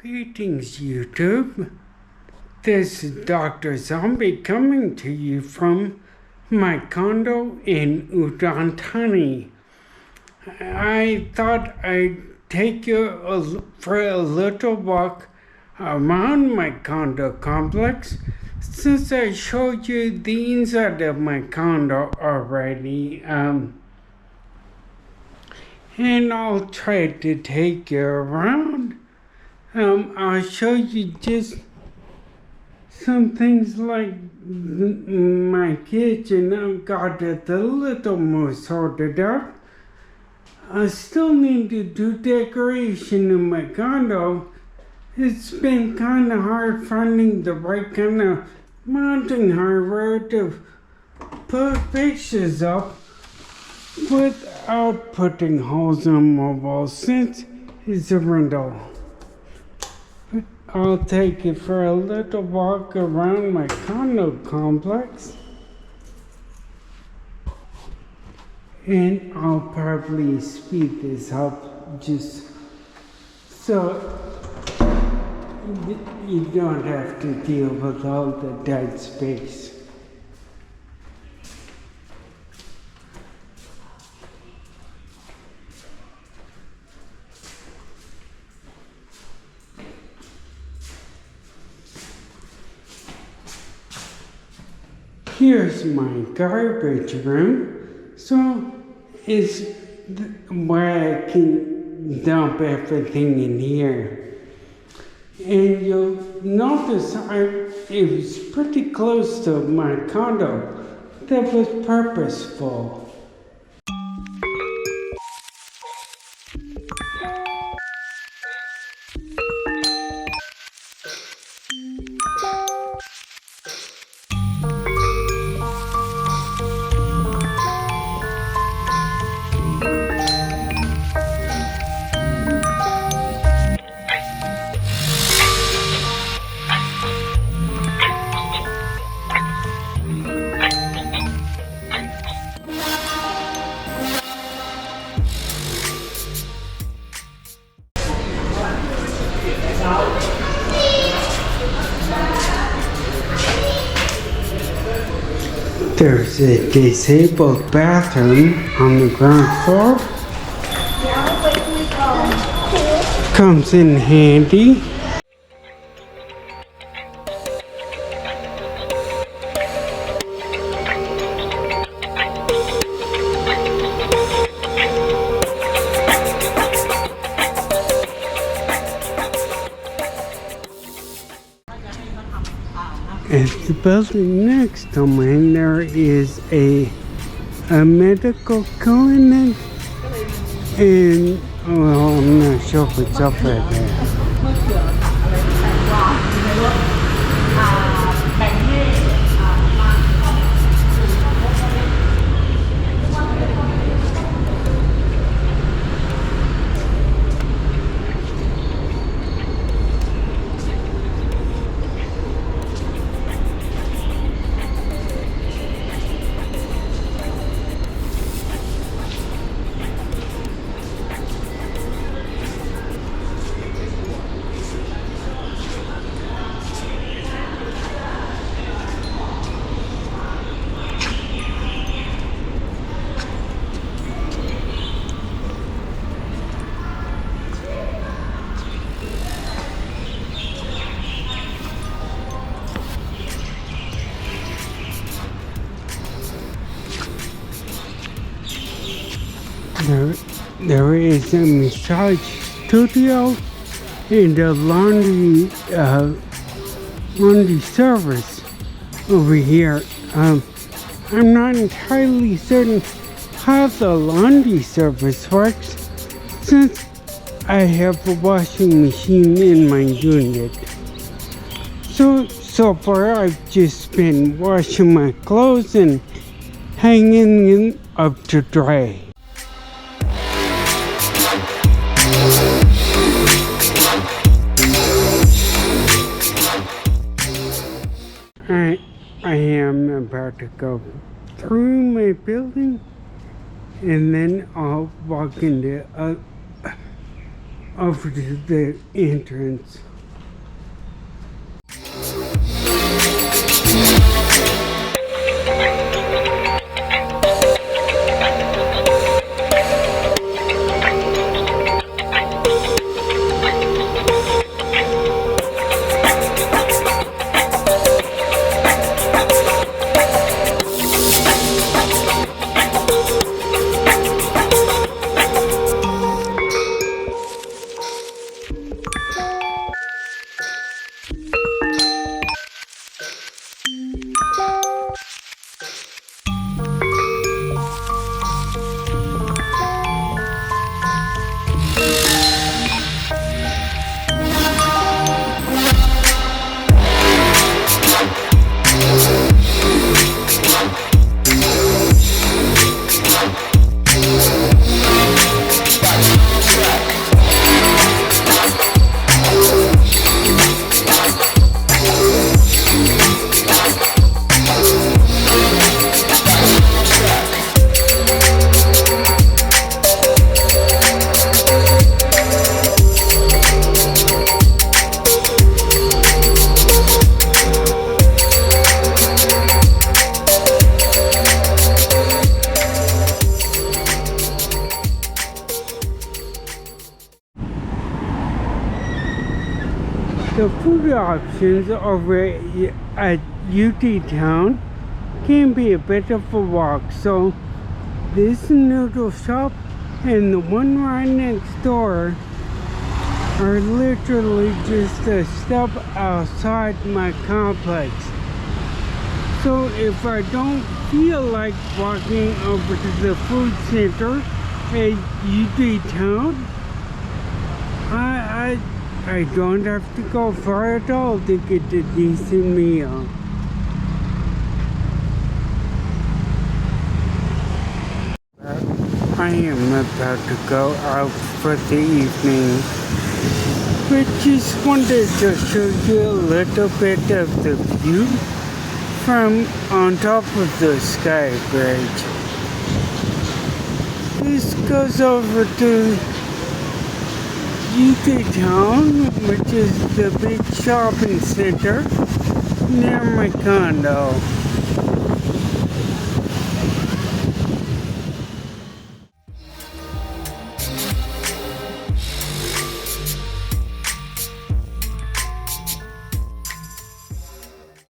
Greetings, YouTube. This is Dr. Zombie coming to you from my condo in Udon Thani. I thought I'd take you for a little walk around my condo complex since I showed you the inside of my condo already. And I'll try to take you around. I'll show you just some things like my kitchen. I've got it a little more sorted out. I still need to do decoration in my condo. It's been kind of hard finding the right kind of mounting hardware to put fixtures up without putting holes in my walls since it's a rental. I'll take you for a little walk around my condo complex, and I'll probably speed this up just so you don't have to deal with all the dead space. Here's my garbage room, so it's where I can dump everything in here. And you'll notice it was pretty close to my condo. That was purposeful. There's a disabled bathroom on the ground floor. Comes in handy. At the building next to mine, there is a medical clinic, and well, I'm not sure if it's up right there. There is a massage studio and a laundry service over here. I'm not entirely certain how the laundry service works since I have a washing machine in my unit. So far I've just been washing my clothes and hanging them up to dry. I am about to go through my building, and then I'll walk into over to the entrance. The food options over at UT Town can be a bit of a walk, so this noodle shop and the one right next door are literally just a step outside my complex. So if I don't feel like walking over to the food center at UT Town, I don't have to go far at all to get a decent meal. I am about to go out for the evening, but just wanted to show you a little bit of the view from on top of the sky bridge. This goes over to UT Town, which is the big shopping center near my condo.